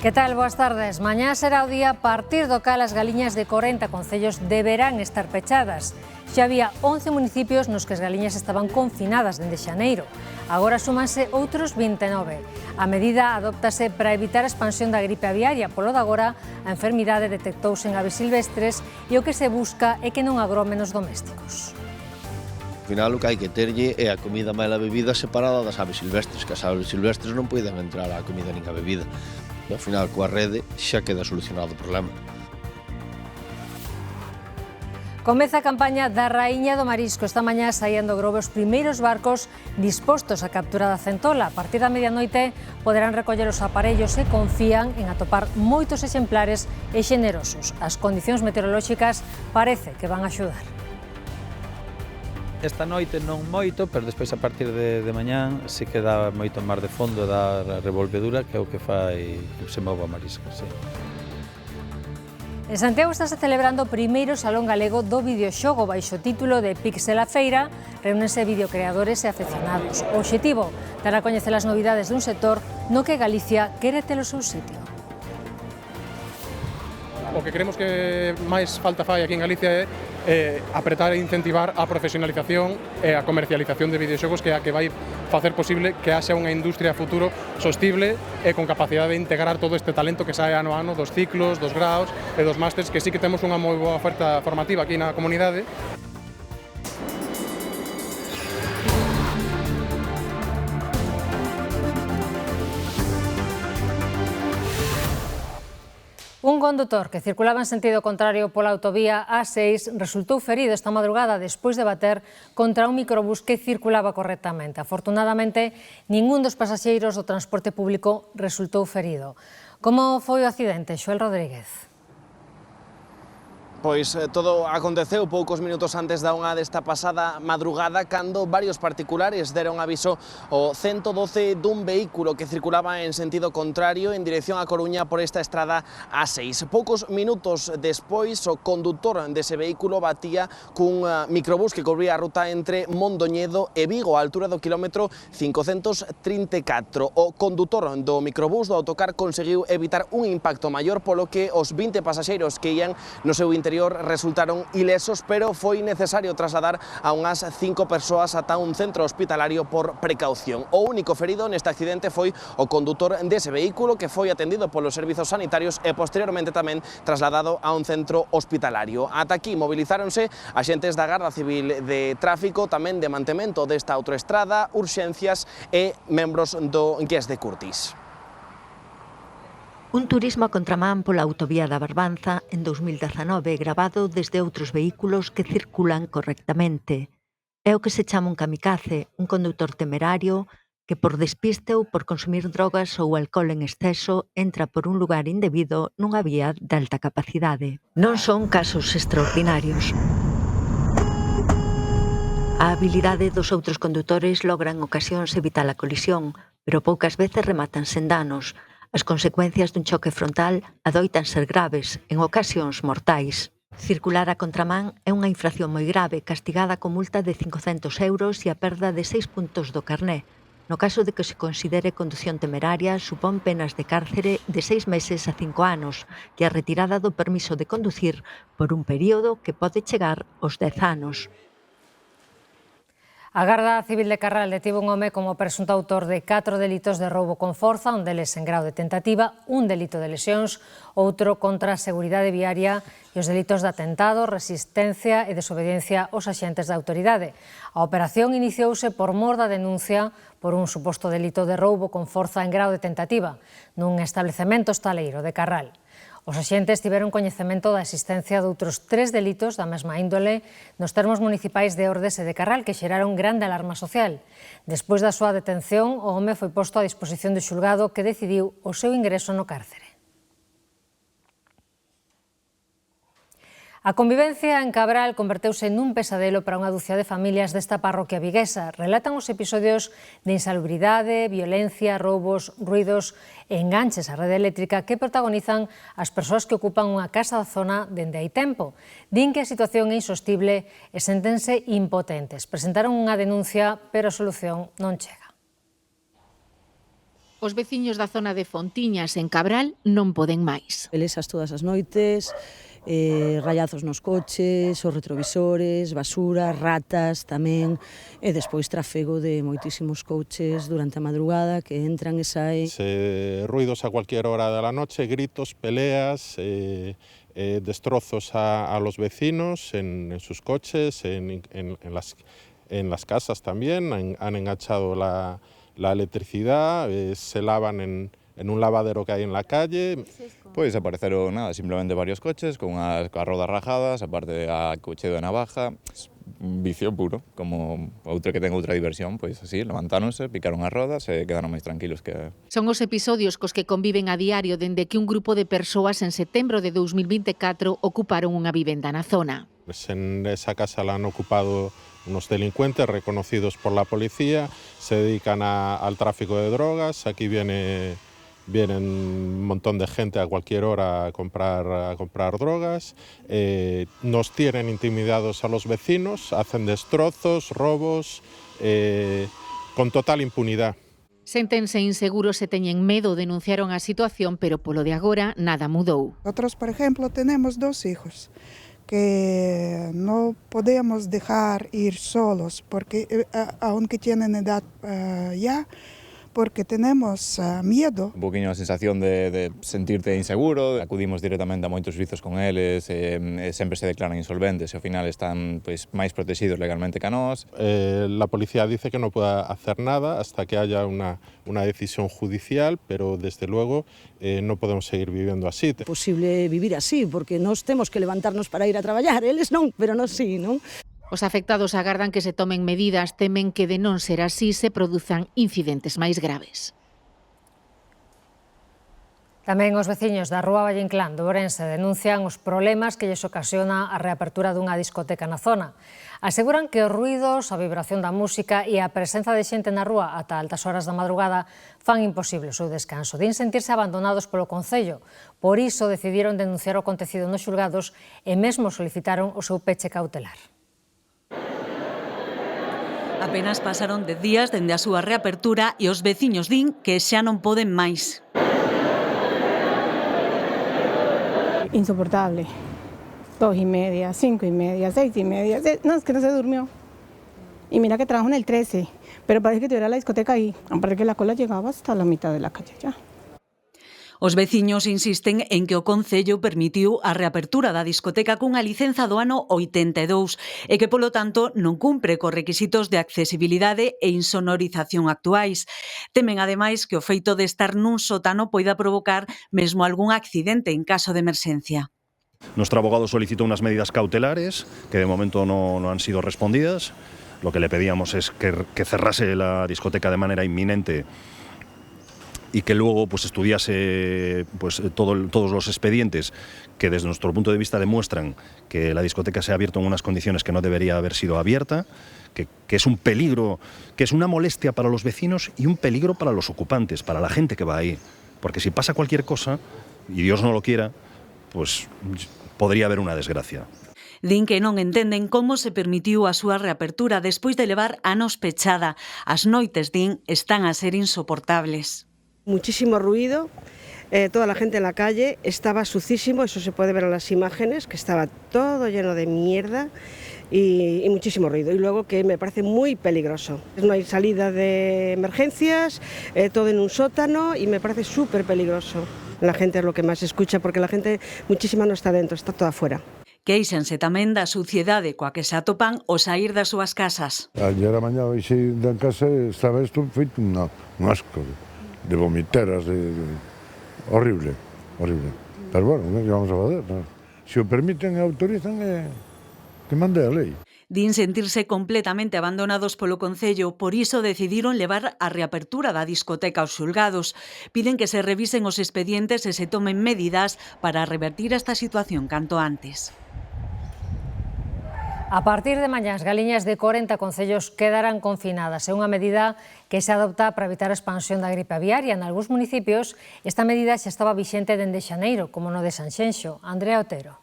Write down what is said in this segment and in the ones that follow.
Que tal? Boas tardes. Mañá será o día a partir do cal as galiñas de 40 concellos deberán estar pechadas. Xa había 11 municipios nos que as galiñas estaban confinadas dende xaneiro. Agora súmanse outros 29. A medida adóptase para evitar a expansión da gripe aviaria. Polo de agora, a enfermidade detectouse en aves silvestres e o que se busca é que non agromen os domésticos. Ao final o que hai que terlle é a comida máis a bebida separada das aves silvestres, que as aves silvestres non poden entrar á comida nin á bebida. E ao final coa rede xa queda solucionado o problema. Comeza a campaña da Raíña do Marisco. Esta mañá saían do Grove os primeiros barcos dispostos a captura da centola. A partir da medianoite poderán recoller os aparellos e confían en atopar moitos exemplares e xenerosos. As condicións meteorolóxicas parece que van a axudar. Esta noite non moito, pero despois a partir de mañán sí que dá moito mar de fondo, dá revolvedura, que é o que fai que se mova a marisco, sí. En Santiago estáse celebrando o primeiro Salón Galego do Videoxogo baixo o título de Pixel a Feira. Reúnense videocreadores e afeccionados. O obxectivo, dar a coñecer as novidades dun sector no que Galicia quere ter o seu sitio. O que creemos que máis falta fai aquí en Galicia é apretar e incentivar a profesionalización e a comercialización de videoxogos, que é a que vai facer posible que haxa unha industria futuro sostible e con capacidade de integrar todo este talento que sae ano a ano dos ciclos, dos graos e dos másters, que sí que temos unha moi boa oferta formativa aquí na comunidade. Un condutor que circulaba en sentido contrario pola autovía A6 resultou ferido esta madrugada despois de bater contra un microbús que circulaba correctamente. Afortunadamente, ningún dos pasaxeiros do transporte público resultou ferido. Como foi o accidente, Xoel Rodríguez? Pois todo aconteceu poucos minutos antes da unha desta pasada madrugada, cando varios particulares deron aviso ao 112 dun vehículo que circulaba en sentido contrario en dirección a Coruña por esta estrada A6. Poucos minutos despois, o condutor dese vehículo batía cun microbús que cubría a ruta entre Mondoñedo e Vigo, a altura do kilómetro 534. O condutor do microbús do autocar conseguiu evitar un impacto maior, polo que os 20 pasaxeiros que ían no seu interior resultaron ilesos, pero foi necesario trasladar a unhas 5 persoas ata un centro hospitalario por precaución. O único ferido neste accidente foi o condutor dese vehículo, que foi atendido polos servizos sanitarios e posteriormente tamén trasladado a un centro hospitalario. Ata aquí mobilizáronse axentes da Garda Civil de Tráfico, tamén de mantemento desta autoestrada, urxencias e membros do GES de Curtis. Un turismo a contramán pola autovía da Barbanza en 2019 gravado desde outros vehículos que circulan correctamente. É o que se chama un kamikaze, un condutor temerario que por despiste ou por consumir drogas ou alcohol en exceso entra por un lugar indebido nunha vía de alta capacidade. Non son casos extraordinarios. A habilidade dos outros condutores logra en ocasións evitar a colisión, pero poucas veces rematan sen danos. As consecuencias dun choque frontal adoitan ser graves, en ocasións mortais. Circular a contramán é unha infracción moi grave, castigada con multa de 500 euros e a perda de 6 puntos do carné. No caso de que se considere condución temeraria, supón penas de cárcere de 6 meses a 5 anos e a retirada do permiso de conducir por un período que pode chegar aos 10 anos. A Garda Civil de Carral detivo un home como presunto autor de 4 delitos de roubo con forza, un deles en grau de tentativa, un delito de lesións, outro contra a seguridade viaria e os delitos de atentado, resistencia e desobediencia aos axentes da autoridade. A operación iniciouse por mor da denuncia por un suposto delito de roubo con forza en grau de tentativa nun establecemento hostaleiro de Carral. Os axentes tiveron coñecemento da existencia de outros 3 delitos da mesma índole nos termos municipais de Ordes e de Carral que xeraron grande alarma social. Despois da súa detención, o home foi posto a disposición do xulgado que decidiu o seu ingreso no cárcere. A convivencia en Cabral converteuse nun pesadelo para unha ducia de familias desta parroquia viguesa. Relatan os episodios de insalubridade, violencia, roubos, ruidos e enganches á rede eléctrica que protagonizan as persoas que ocupan unha casa da zona dende hai tempo. Din que a situación é insostible e séntense impotentes. Presentaron unha denuncia, pero a solución non chega. Os veciños da zona de Fontiñas, en Cabral, non poden máis. Pelesas todas as noites, rayazos nos coches, os retrovisores, basura, ratas tamén, e despois trafego de moitísimos coches durante a madrugada que entran e saen. Ruidos a cualquier hora de la noche, gritos, peleas, destrozos a los vecinos en sus coches, en las casas también, han enganchado la electricidad, se lavan en un lavadero que hay en la calle. Pois apareceron simplemente varios coches con as rodas rajadas, aparte a cocheo de navaja, vicio puro, como outro que ten outra diversión, pois así, levantáronse, picaron as rodas e quedaron máis tranquilos que... Son os episodios cos que conviven a diario dende que un grupo de persoas en setembro de 2024 ocuparon unha vivenda na zona. En esa casa la han ocupado unos delincuentes reconocidos por la policía, se dedican al tráfico de drogas. Aquí vienen un montón de gente a cualquier hora a comprar drogas, nos tienen intimidados a los vecinos, hacen destrozos, robos, con total impunidad. Séntense inseguros e teñen medo, denunciaron a situación, pero polo de agora nada mudou. Nosotros, por ejemplo, tenemos 2 hijos que no podemos dejar ir solos, porque aunque tienen edad ya, porque tenemos miedo. Un poquinho a sensación de sentirte inseguro, acudimos directamente a moitos servizos con eles, sempre se declaran insolventes e ao final están máis protegidos legalmente que a nós. La policía dice que no puede hacer nada hasta que haya una decisión judicial, pero desde luego no podemos seguir viviendo así. É posible vivir así, porque nós temos que levantarnos para ir a traballar, eles non, pero nós sí, non? Os afectados agardan que se tomen medidas, temen que de non ser así se produzan incidentes máis graves. Tamén os veciños da Rúa Valle Inclán do Ourense denuncian os problemas que lles ocasiona a reapertura dunha discoteca na zona. Aseguran que os ruidos, a vibración da música e a presenza de xente na rúa ata altas horas da madrugada fan imposible o seu descanso. Din sentirse abandonados polo Concello. Por iso decidiron denunciar o acontecido nos xulgados e mesmo solicitaron o seu peche cautelar. Apenas pasaron 10 días dende a súa reapertura e os veciños din que xa non poden máis. Insoportable. 2:30, 5:30, 6:30. No, es que no se durmió. Y mira que trabajo en el 13, pero parece que tuviera la discoteca ahí. Aparte que la cola llegaba hasta la mitad de la calle ya. Os veciños insisten en que o Concello permitiu a reapertura da discoteca cunha licenza do ano 82 e que, polo tanto, non cumpre cos requisitos de accesibilidade e insonorización actuais. Temen, ademais, que o feito de estar nun sótano poida provocar mesmo algún accidente en caso de emerxencia. Nuestro abogado solicitó unas medidas cautelares que de momento no han sido respondidas. Lo que le pedíamos es que cerrase la discoteca de manera inminente y que luego estudiase todos los expedientes que desde nuestro punto de vista demuestran que la discoteca se ha abierto en unas condiciones que no debería haber sido abierta, que es un peligro, que es una molestia para los vecinos y un peligro para los ocupantes, para la gente que va ahí. Porque si pasa cualquier cosa, y Dios no lo quiera, pues podría haber una desgracia. Din que non entenden como se permitiu a súa reapertura despois de levar anos pechada. As noites, din, están a ser insoportables. Muchísimo ruido, toda la gente en la calle, estaba sucísimo, eso se puede ver en las imágenes, que estaba todo lleno de mierda y muchísimo ruido. Y luego que me parece muy peligroso. No hay salida de emergencias, todo en un sótano y me parece súper peligroso. La gente es lo que más escucha porque la gente muchísima no está dentro, está toda afuera. Quéixanse tamén da suciedade coa que se atopan ao saír das súas casas. Ayer a mañá baixei da casa e estaba isto feito un asco de vomiteras, horrible. Pero bueno, que vamos a fazer? Se o permiten e autorizan, que mande a lei. Din sentirse completamente abandonados polo Concello, por iso decidiron levar a reapertura da discoteca aos xulgados. Piden que se revisen os expedientes e se tomen medidas para revertir esta situación canto antes. A partir de mañá, as galiñas de 40 concellos quedarán confinadas. É unha medida que se adopta para evitar a expansión da gripe aviaria. En algúns municipios, esta medida xa estaba vixente dende xaneiro, como no de Sanxenxo. Andrea Otero.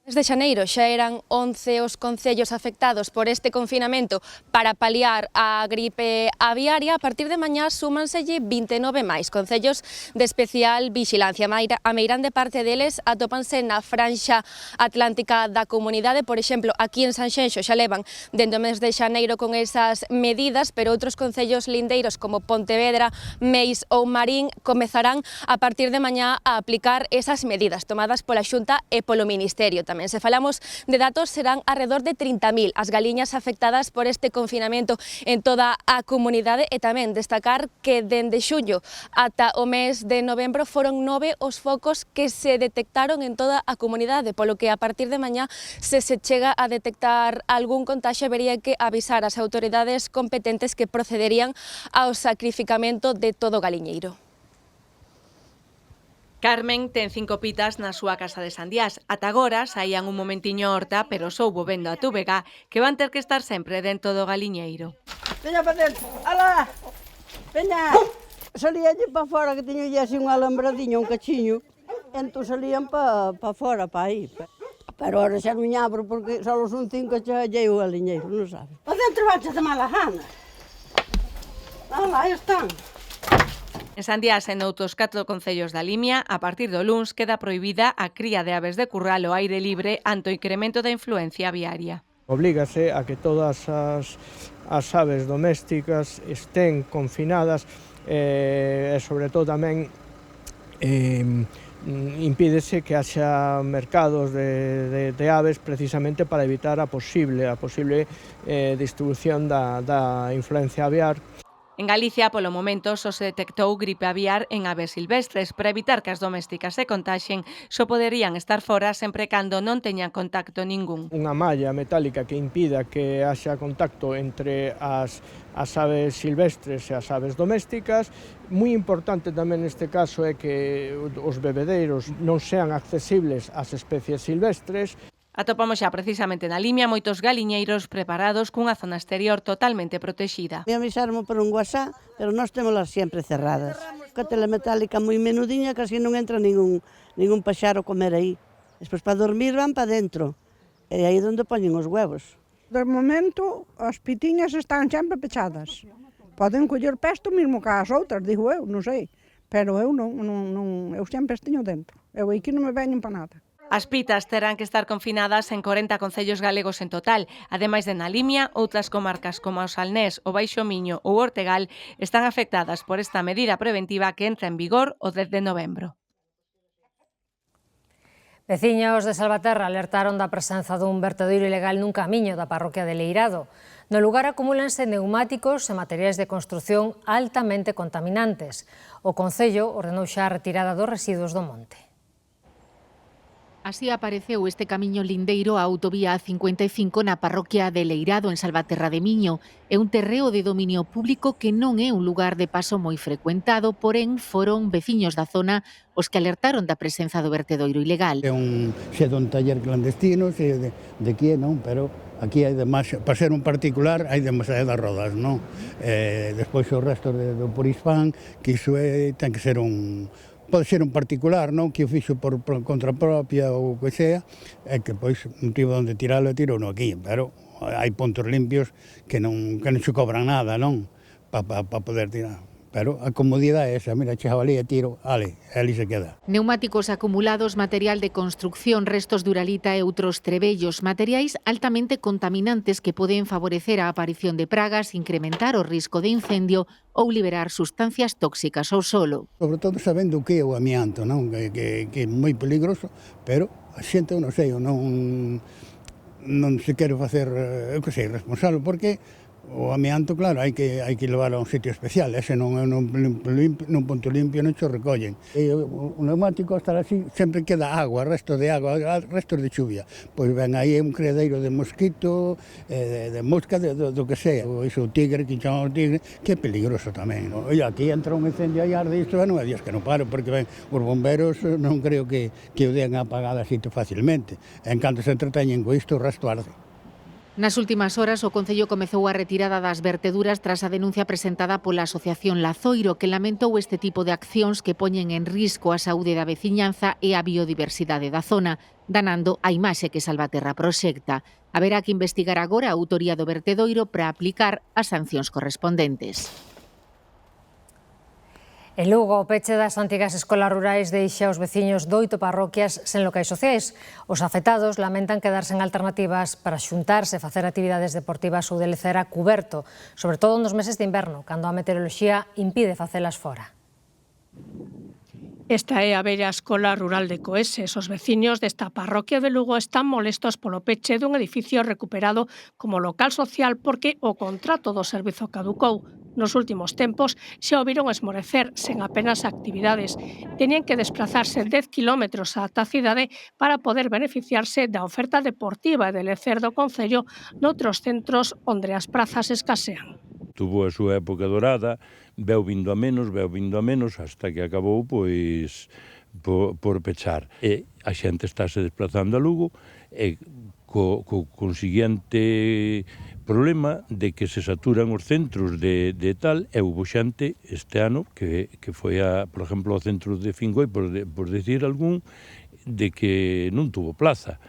Desde xaneiro xa eran 11 os concellos afectados por este confinamento para paliar a gripe aviaria. A partir de mañá súmanselle 29 máis concellos de especial vixilancia. A meirande parte deles atópanse na franxa atlántica da comunidade. Por exemplo, aquí en Sanxenxo xa levan dende o mes de xaneiro con esas medidas, pero outros concellos lindeiros como Pontevedra, Meis ou Marín comezarán a partir de mañá a aplicar esas medidas tomadas pola Xunta e polo Ministerio. Tamén se falamos de datos, serán alrededor de 30.000 as galiñas afectadas por este confinamento en toda a comunidade, e tamén destacar que dende xullo ata o mes de novembro foron 9 os focos que se detectaron en toda a comunidade, polo que a partir de mañá se chega a detectar algún contaxio habería que avisar as autoridades competentes que procederían ao sacrificamento de todo o galiñeiro. Carmen ten 5 pitas na súa casa de Sandiás. Ata agora saían un momentiño a horta, pero soubo vendo a túbega que van ter que estar sempre dentro do galiñeiro. Veña para dentro, alá, veña. Salíalle para fora que tiño así un alambradinho, un cachiño, entón salían para fora, para aí. Pero ahora xa non abro porque só son 5 xa lle o galiñeiro, non sabe. Para dentro vanche de mala gana. Alá, aí están. En Sandiás e noutros 4 concellos da Limia, a partir do luns queda prohibida a cría de aves de curral ao aire libre ante o incremento da influencia aviaria. Oblígase a que todas as aves domésticas estén confinadas e sobre todo tamén impídese que haxa mercados de aves precisamente para evitar a posible distribución da influencia aviar. En Galicia, polo momento, só se detectou gripe aviar en aves silvestres. Para evitar que as domésticas se contaxen, só poderían estar fora sempre cando non teñan contacto ningún. Unha malla metálica que impida que haxa contacto entre as aves silvestres e as aves domésticas. Moi importante tamén neste caso é que os bebedeiros non sean accesibles ás especies silvestres. Atopamos xa precisamente na Limia moitos galiñeiros preparados cunha zona exterior totalmente protexida. Me avisaron por un WhatsApp, pero nós témolas sempre cerradas. Coa tela metálica moi menudiña, casi non entra ningún paxaro comer aí. Despois para dormir van para dentro, e aí onde poñen os huevos. De momento, as pitiñas están sempre pechadas. Poden coller pesto mesmo que as outras, digo eu, non sei. Pero eu non, eu sempre estiño dentro. Eu aquí non me veñen para nada. As pitas terán que estar confinadas en 40 concellos galegos en total. Ademais de na Limia, outras comarcas como o Salnés, o Baixo Miño ou Ortegal están afectadas por esta medida preventiva que entra en vigor o 10 de novembro. Veciños de Salvaterra alertaron da presenza dun vertedoiro ilegal nun camiño da parroquia de Leirado. No lugar acumúlanse neumáticos e materiais de construción altamente contaminantes. O Concello ordenou xa a retirada dos residuos do monte. Así apareceu este camiño lindeiro á autovía A55 na parroquia de Leirado, en Salvaterra de Miño. É un terreo de dominio público que non é un lugar de paso moi frecuentado, porén foron veciños da zona os que alertaron da presenza do vertedoiro ilegal. É un taller clandestino, de que non, pero aquí hai para ser un particular hai demasiadas rodas, non? Despois o resto do Purispán, que iso ten que ser pode ser un particular, non, que o fixo por contra propia ou o que sea, e que pois non tivo onde tiralo e tirou aquí, pero hai puntos limpios que non se cobran nada, non, para poder tirar. Pero a comodidade é esa, mira, chegaba ali e tiro, ali se queda. Neumáticos acumulados, material de construcción, restos de uralita e outros trebellos, materiais altamente contaminantes que poden favorecer a aparición de pragas, incrementar o risco de incendio ou liberar sustancias tóxicas ao solo. Sobre todo sabendo o que é o amianto, non? Que é moi peligroso, pero a xente non sei, non se quere facer, eu que sei, responsable, porque o amianto, claro, hai que levar a un sitio especial, ese nun punto limpio non se recollen. E o neumático estar así, sempre queda agua, restos de chuvia. Pois ven aí un criadeiro de mosquito, de mosca, do que sea. Iso o tigre, que chamamos tigre, que é peligroso tamén. E aquí entra un incendio aí arde isto, non é Dios que non paro, porque ven, os bomberos non creo que o dean apagada así facilmente. En canto se entreteñen con isto, o resto arde. Nas últimas horas, o Concello comezou a retirada das verteduras tras a denuncia presentada pola Asociación Lazoiro, que lamentou este tipo de accións que poñen en risco a saúde da veciñanza e a biodiversidade da zona, danando a imaxe que Salvaterra proxecta. Haberá que investigar agora a autoría do vertedoiro para aplicar as sancións correspondentes. En Lugo, o peche das antigas escolas rurais deixa os veciños de 8 parroquias sen locais sociais. Os afectados lamentan quedarse en alternativas para xuntarse, facer actividades deportivas ou de lecer a cuberto, sobre todo nos meses de inverno, cando a meteoroloxía impide facelas fora. Esta é a bella escola rural de Coeses. Os veciños desta parroquia de Lugo están molestos polo peche dun edificio recuperado como local social porque o contrato do servizo caducou. Nos últimos tempos xa o viron esmorecer sen apenas actividades. Tenían que desplazarse 10 kilómetros ata a cidade para poder beneficiarse da oferta deportiva e de lecer do Concello noutros centros onde as prazas escasean. Tuvo a súa época dorada, veu vindo a menos, hasta que acabou pois por pechar. E a xente estáse desplazando a Lugo e co consiguiente problema de que se saturan os centros de tal, e hubo xente este ano que foi, por exemplo, ao centro de Fingoi, por decir algún, de que non tuvo plaza.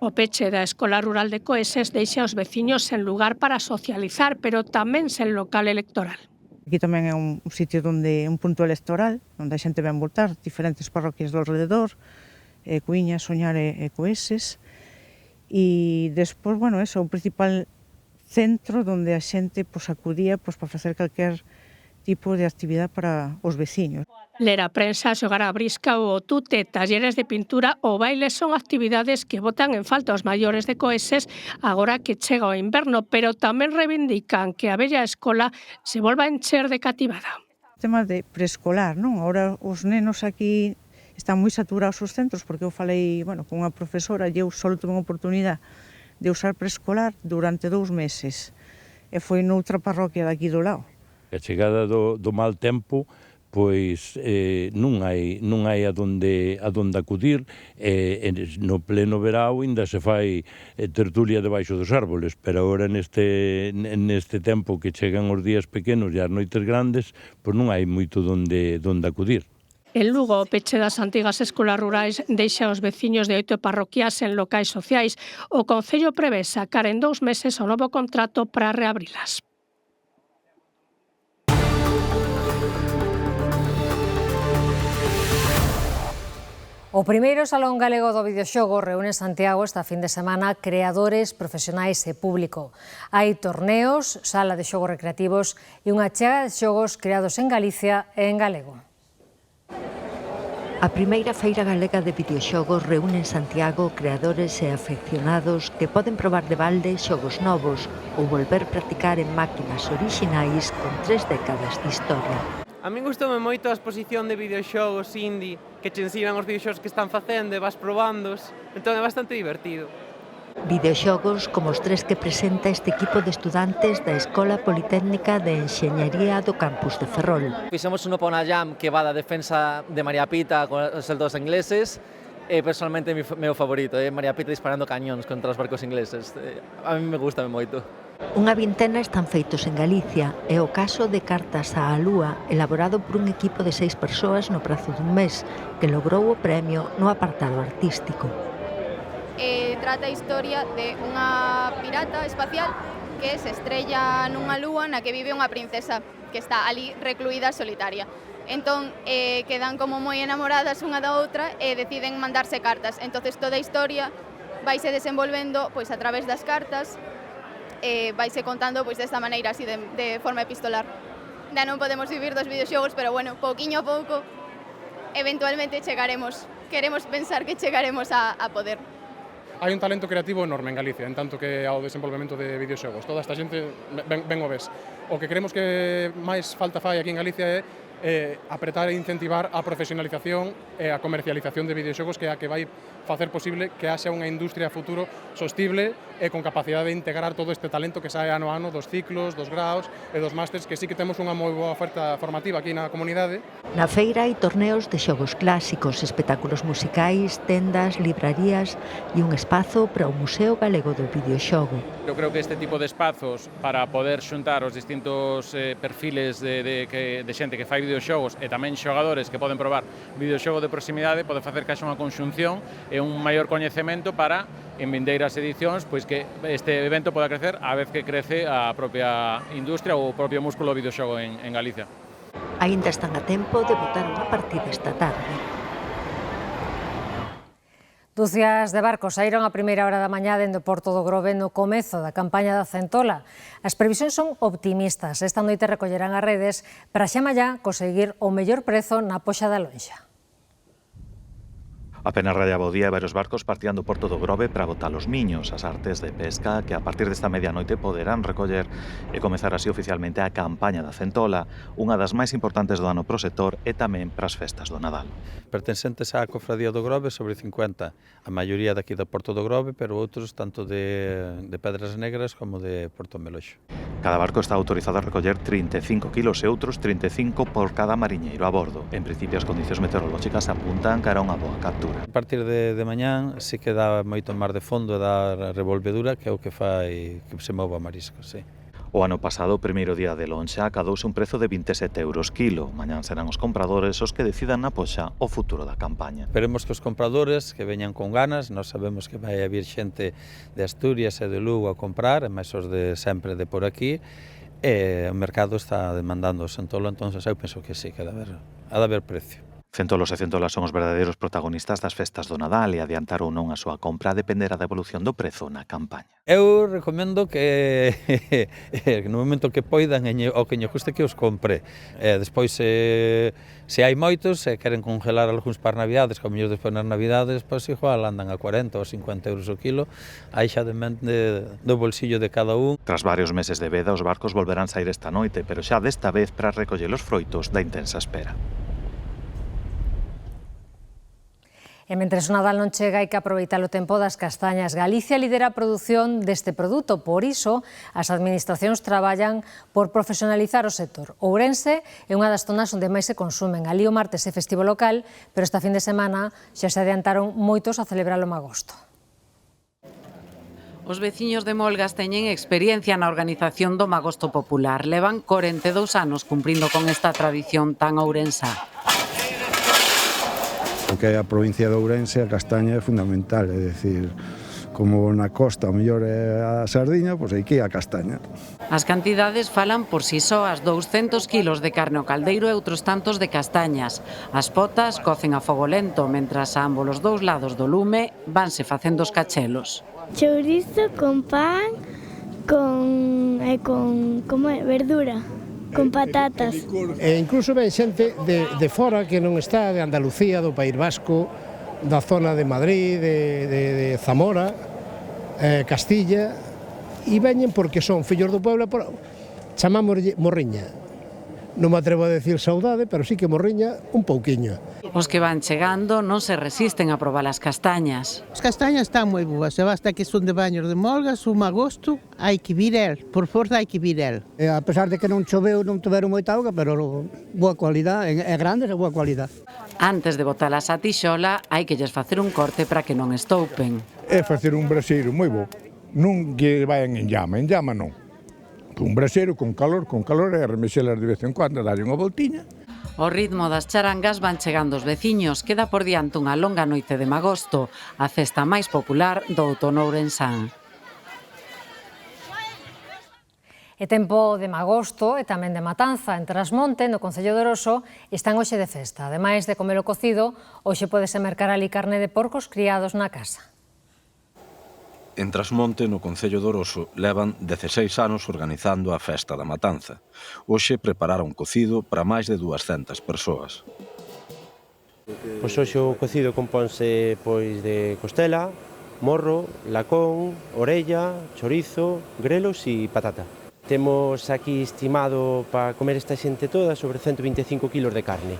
O peche da Escola Rural de Coeses deixa os veciños sen lugar para socializar, pero tamén sen local electoral. Aquí tamén é un sitio onde un punto electoral, onde a xente ven votar, diferentes parroquias do alrededor, Cuíña, Soñar e Coeses. E despois, bueno, é o principal centro onde a xente acudía para facer calquer tipo de actividade para os veciños. Ler a prensa, xogar a brisca ou o tute, talleres de pintura ou baile son actividades que botan en falta os maiores de Coeses agora que chega o inverno, pero tamén reivindican que a bella escola se volva a encher de cativada. Tema de preescolar, non? Agora os nenos aquí están moi saturados os centros, porque eu falei, con unha profesora e eu só tuve unha oportunidade de usar preescolar durante 2 meses. E foi noutra parroquia daqui do lado. A chegada do mal tempo, pois non hai a donde acudir, no pleno verao ainda se fai tertulia debaixo dos árboles, pero agora neste tempo que chegan os días pequenos e as noites grandes, pois non hai moito donde acudir. En Lugo, o peche das antigas escolas rurais deixa os veciños de 8 parroquias en locais sociais. O Concello prevé sacar en 2 meses o novo contrato para reabrilas. O primeiro Salón Galego do Videoxogo reúne en Santiago esta fin de semana creadores, profesionais e público. Hai torneos, sala de xogos recreativos e unha chega de xogos creados en Galicia e en galego. A primeira Feira Galega de Videoxogos reúne en Santiago creadores e afeccionados que poden probar de balde xogos novos ou volver practicar en máquinas orixinais con 3 décadas de historia. A min gustoume moito a exposición de videoxogos indie que che ensinan os videoxogos que están facendo e vas probándos, entón é bastante divertido. Videoxogos como os 3 que presenta este equipo de estudantes da Escola Politécnica de Enxeñería do campus de Ferrol. Fixemos un Open Jam que va da defensa de María Pita con os soldados ingleses e personalmente meu favorito é María Pita disparando cañóns contra os barcos ingleses. A mí me gusta moito. Unha vintena están feitos en Galicia e o caso de Cartas á Lúa, elaborado por un equipo de 6 persoas no prazo dun mes, que logrou o premio no apartado artístico. Trata a historia de unha pirata espacial que se estrella nunha lúa na que vive unha princesa que está ali recluída solitaria. Entón quedan como moi enamoradas unha da outra e deciden mandarse cartas. Entonces toda a historia vaise desenvolvendo pois a través das cartas e vaise contando pois desta maneira así de forma epistolar. Ya non podemos vivir dos videoxogos, pero bueno, pouquiño a pouco eventualmente chegaremos. Queremos pensar que chegaremos a poder. Hai un talento creativo enorme en Galicia, en tanto que ao desenvolvemento de videoxogos. Toda esta xente ben o ves. O que creemos que máis falta fai aquí en Galicia é apretar e incentivar a profesionalización e a comercialización de videoxogos, que é a que vai facer posible que haxa unha industria futuro sostible e con capacidade de integrar todo este talento que sae ano a ano dos ciclos, dos graos e dos másters, que sí que temos unha moi boa oferta formativa aquí na comunidade. Na feira hai torneos de xogos clásicos, espectáculos musicais, tendas, librarías e un espazo para o Museo Galego do Videoxogo. Eu creo que este tipo de espazos para poder xuntar os distintos perfiles de xente que fai videoxogos e tamén xogadores que poden probar videoxogo de proximidade pode facer que haxa unha conxunción e un maior coñecemento para en vindeiras edicións pois que este evento poda crecer a vez que crece a propia industria ou o propio músculo videoxogo en Galicia. Aínda están a tempo de botar unha partida esta tarde. Dúcias de barcos saíron a primeira hora da mañá dende o Porto do Grove no comezo da campaña da centola. As previsións son optimistas. Esta noite recollerán as redes para xa mañá conseguir o mellor prezo na poxa da lonxa. Apenas rallaba o día e varios barcos partían do Porto do Grove para botar os miños, as artes de pesca que a partir desta medianoite poderán recoller e comezar así oficialmente a campaña da centola, unha das máis importantes do ano pro sector e tamén para as festas do Nadal. Pertencentes á Cofradía do Grove sobre 50, a maioría daqui do Porto do Grove, pero outros tanto de Pedras Negras como de Porto Meloxo. Cada barco está autorizado a recoller 35 kilos e outros 35 por cada mariñeiro a bordo. En principio as condicións meteorolóxicas apuntan cara a unha boa captura. A partir de mañán sí que dá moito mar de fondo, dá revolvedura, que é o que fai que se mova marisco, sí. O ano pasado, o primeiro día de lonxa, acadouse un prezo de 27 euros kilo. Mañán serán os compradores os que decidan na poxa o futuro da campaña. Esperemos que os compradores que veñan con ganas, nós sabemos que vai haber xente de Asturias e de Lugo a comprar, e máis os de sempre de por aquí, e o mercado está demandando o centolo, entón eu penso que sí, que ha de haber precio. Centolos e centolas son os verdadeiros protagonistas das festas do Nadal e adiantar ou non a súa compra dependerá da evolución do prezo na campaña. Eu recomendo que no momento que poidan o que lle guste que os compre. Despois, se hai moitos e queren congelar algúns para Navidades, como mellor despois nas Navidades, pois igual andan a 40 ou 50 euros o kilo, aí xa depende do bolsillo de cada un. Tras varios meses de veda, os barcos volverán sair esta noite, pero xa desta vez para recoller os froitos da intensa espera. E mentres o Nadal non chega, hai que aproveitar o tempo das castañas. Galicia lidera a produción deste produto, por iso as administracións traballan por profesionalizar o sector. Ourense é unha das zonas onde máis se consumen. Alí o martes é festivo local, pero esta fin de semana xa se adiantaron moitos a celebralo en agosto. Os veciños de Molgas teñen experiencia na organización do Magosto Popular. Levan 42 anos cumprindo con esta tradición tan ourensa. O que é a provincia de Ourense, a castaña é fundamental, é dicir, como na costa o mellor é a sardiña, pois aquí a castaña. As cantidades falan por si soas, 200 kilos de carne ao caldeiro e outros tantos de castañas. As potas cocen a fogo lento, mentras a ambos os dous lados do lume vanse facendo os cachelos. Chourizo con pan, con verdura. Con patatas. E incluso ven xente de fora que non está, de Andalucía, do País Vasco, da zona de Madrid, de Zamora, Castilla, e veñen porque son fillos do pueblo, chamamos morriña. Non me atrevo a decir saudade, pero sí que morriña un pouquiño. Os que van chegando non se resisten a probar as castañas. As castañas están moi boas, e basta que son de Baños de Molgas, un agosto, hai que vir el, por forza hai que vir el. A pesar de que non choveu, non tiveron moita auga, pero boa cualidade, é grandes e boa cualidade. Antes de botalas a tixola, hai que lles facer un corte para que non estoupen. É facer un braseiro moi bo, non que vayan en llama non. Un braseiro con calor e remexelas de vez en cuando, darlle unha voltiña. O ritmo das charangas van chegando os veciños, queda por diante unha longa noite de magosto, a festa máis popular do outono ourensán. É tempo de magosto e tamén de matanza. En Trasmonte, no Concello de Oroso, están hoxe de festa. Ademais de comelo cocido, hoxe podese mercar ali carne de porcos criados na casa. En Trasmonte, no Concello de Oroso, levan 16 anos organizando a Festa da Matanza. Hoxe prepararon cocido para máis de 200 persoas. Pois hoxe o cocido compónse de costela, morro, lacón, orella, chorizo, grelos e patata. Temos aquí estimado para comer esta xente toda sobre 125 kilos de carne.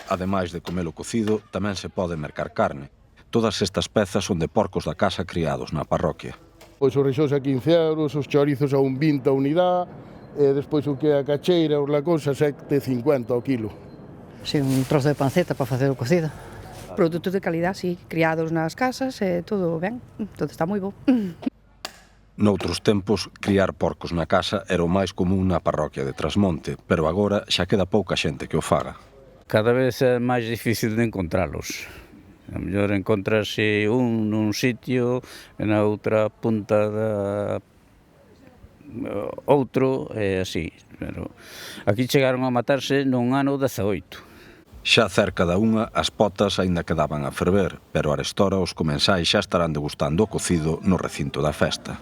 Ademais de comelo cocido, tamén se pode mercar carne. Todas estas pezas son de porcos da casa criados na parroquia. Pois os reixós a 15 euros, os chorizos a 1,20 a unidade, e despois o que é a cacheira, os lacóns a 7,50 ao quilo. Sí, un trozo de panceta para facer o cocido. Produtos de calidad, sí, criados nas casas, todo ben, todo está moi bo. Noutros tempos, criar porcos na casa era o máis común na parroquia de Trasmonte, pero agora xa queda pouca xente que o faga. Cada vez é máis difícil de encontralos. A mellor encontrase un nun sitio e na outra punta da outro e así. Pero aquí chegaron a matarse nun ano 18. Xa cerca da unha, as potas aínda quedaban a ferver, pero arestora os comensais xa estarán degustando o cocido no recinto da festa.